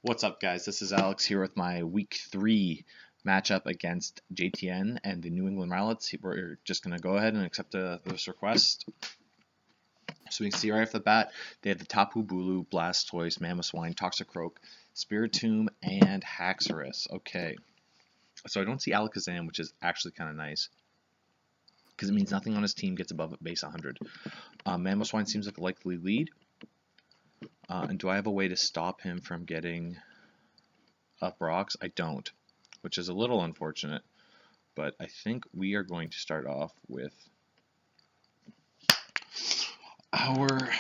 What's up, guys? This is Alex here with my Week 3 matchup against JTN and the New England Rowlets. We're just going to go ahead and accept this request. So we can see right off the bat, they have the Tapu Bulu, Blastoise, Mamoswine, Toxicroak, Spiritomb, and Haxorus. Okay, so I don't see Alakazam, which is actually kind of nice, because it means nothing on his team gets above base 100. Mamoswine seems like a likely lead. And do I have a way to stop him from getting up rocks? I don't, which is a little unfortunate. But I think we are going to start off with our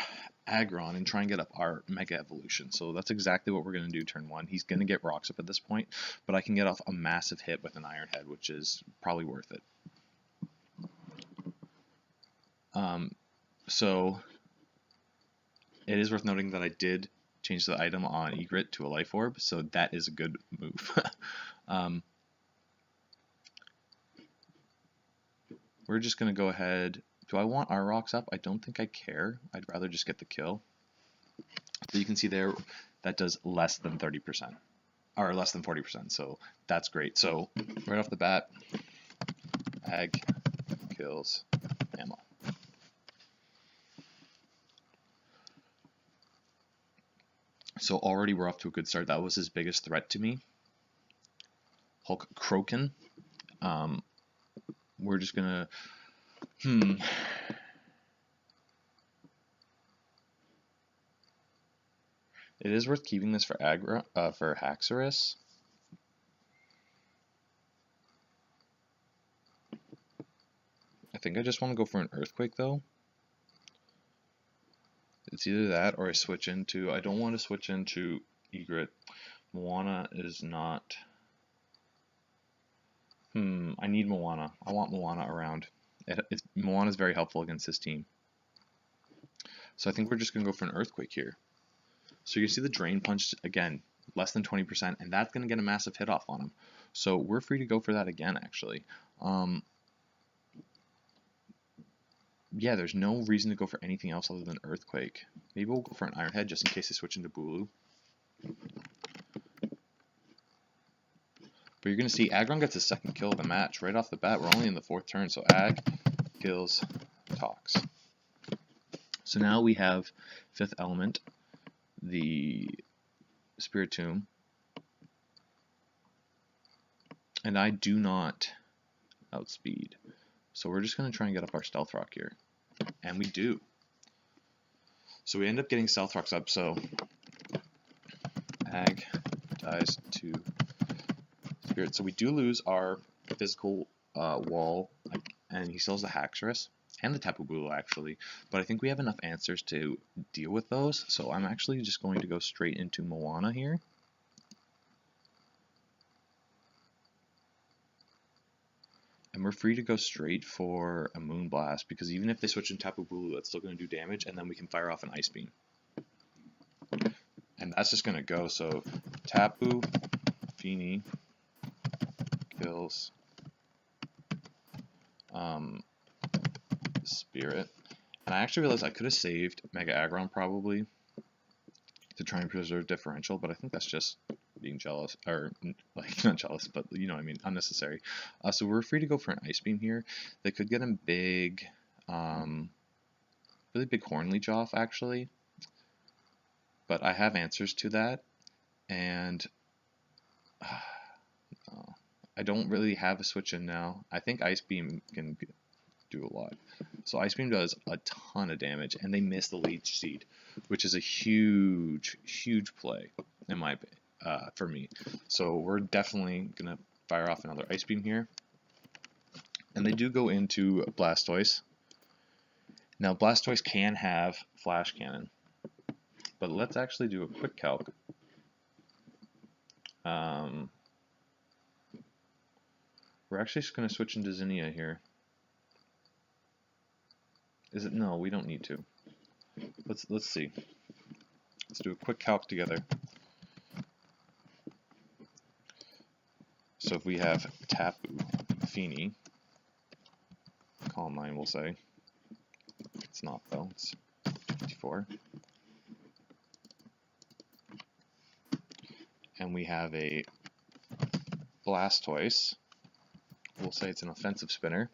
Aggron and try and get up our Mega Evolution. So that's exactly what we're going to do turn 1. He's going to get rocks up at this point, but I can get off a massive hit with an Iron Head, which is probably worth it. So it is worth noting that I did change the item on Egret to a Life Orb, so that is a good move. We're just going to go ahead. Do I want our rocks up? I don't think I care. I'd rather just get the kill. So you can see there, that does less than 30%, or less than 40%, so that's great. So right off the bat, Ag kills Ammo. So already we're off to a good start. That was his biggest threat to me. Hulk Kroken. We're just gonna It is worth keeping this for Haxorus. I think I just want to go for an Earthquake though. It's either that or I switch into. I don't want to switch into Egret. Moana is not. I need Moana. I want Moana around. Moana is very helpful against this team. So I think we're just going to go for an Earthquake here. So you can see the Drain Punch, again, less than 20%, and that's going to get a massive hit off on him. So we're free to go for that again, actually. Yeah, there's no reason to go for anything else other than Earthquake. Maybe we'll go for an Iron Head just in case they switch into Bulu. But you're going to see Aggron gets his second kill of the match right off the bat. We're only in the 4th turn, so Ag kills Tox. So now we have 5th element, the Spiritomb. And I do not outspeed. So we're just going to try and get up our Stealth Rock here. And we do. So we end up getting Stealth Rocks up, so Ag dies to Spirit. So we do lose our physical wall, and he still has the Haxorus and the Tapu Bulu actually, but I think we have enough answers to deal with those, so I'm actually just going to go straight into Moana here. And we're free to go straight for a Moonblast, because even if they switch in Tapu Bulu, that's still going to do damage, and then we can fire off an Ice Beam. And that's just going to go, so Tapu Fini kills Spirit. And I actually realized I could have saved Mega Aggron probably to try and preserve differential, but I think that's just being jealous, or like not jealous, but you know what I mean, unnecessary. So we're free to go for an Ice Beam here. They could get him big, really big Horn Leech off actually, but I have answers to that, and I don't really have a switch in now. I think Ice Beam can do a lot. So Ice Beam does a ton of damage, and they miss the Leech Seed, which is a huge, huge play in my for me. So we're definitely gonna fire off another Ice Beam here, and they do go into Blastoise. Now Blastoise can have Flash Cannon, but let's actually do a quick calc. We're actually just going to switch into Zinnia here. Is it? No, we don't need to. Let's see. Let's do a quick calc together. So if we have Tapu Fini, Calm Mind, we'll say. It's not though. It's 54. and we have a Blastoise. We'll say it's an offensive spinner.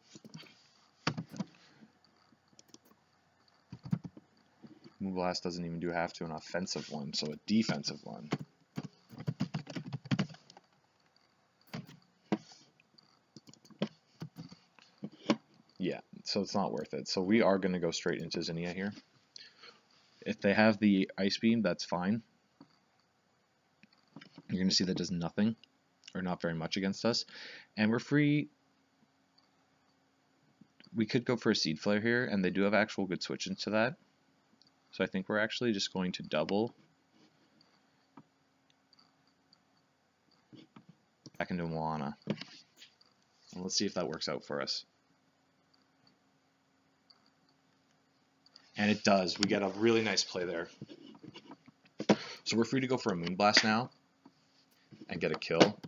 Moonblast doesn't even do half to an offensive one, so a defensive one. Yeah, so it's not worth it. So we are going to go straight into Zinnia here. If they have the Ice Beam, that's fine. You're going to see that does nothing, or not very much against us. And we're free. We could go for a Seed Flare here, and they do have actual good switch into that. So I think we're actually just going to double back into Moana. And let's see if that works out for us. And it does. We get a really nice play there. So we're free to go for a Moonblast now and get a kill.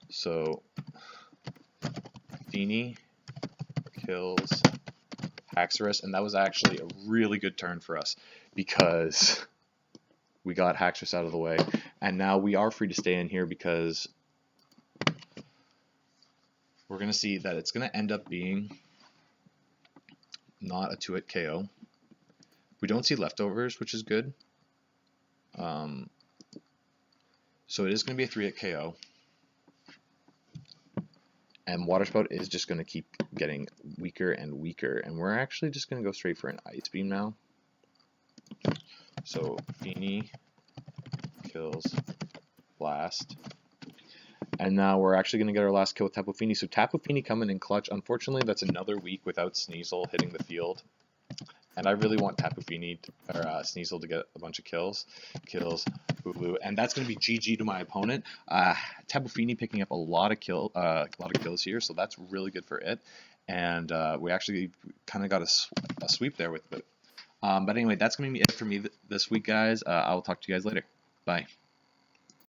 So Feeny kills Haxorus, and that was actually a really good turn for us because we got Haxorus out of the way, and now we are free to stay in here because we're going to see that it's going to end up being not a 2-hit KO. We don't see leftovers, which is good. So it is going to be a 3-hit KO. And Water Spout is just going to keep getting weaker and weaker. And we're actually just going to go straight for an Ice Beam now. So Feeny kills Blast. And now we're actually going to get our last kill with Tapu Fini. So Tapu Fini coming in clutch. Unfortunately, that's another week without Sneasel hitting the field. And I really want Tapu Fini or Sneasel to get a bunch of kills. Boo-boo. And that's going to be GG to my opponent. Tapu Fini picking up a lot of kills here, so that's really good for it. And we actually kind of got a sweep there with it. But anyway, that's going to be it for me this week, guys. I will talk to you guys later. Bye.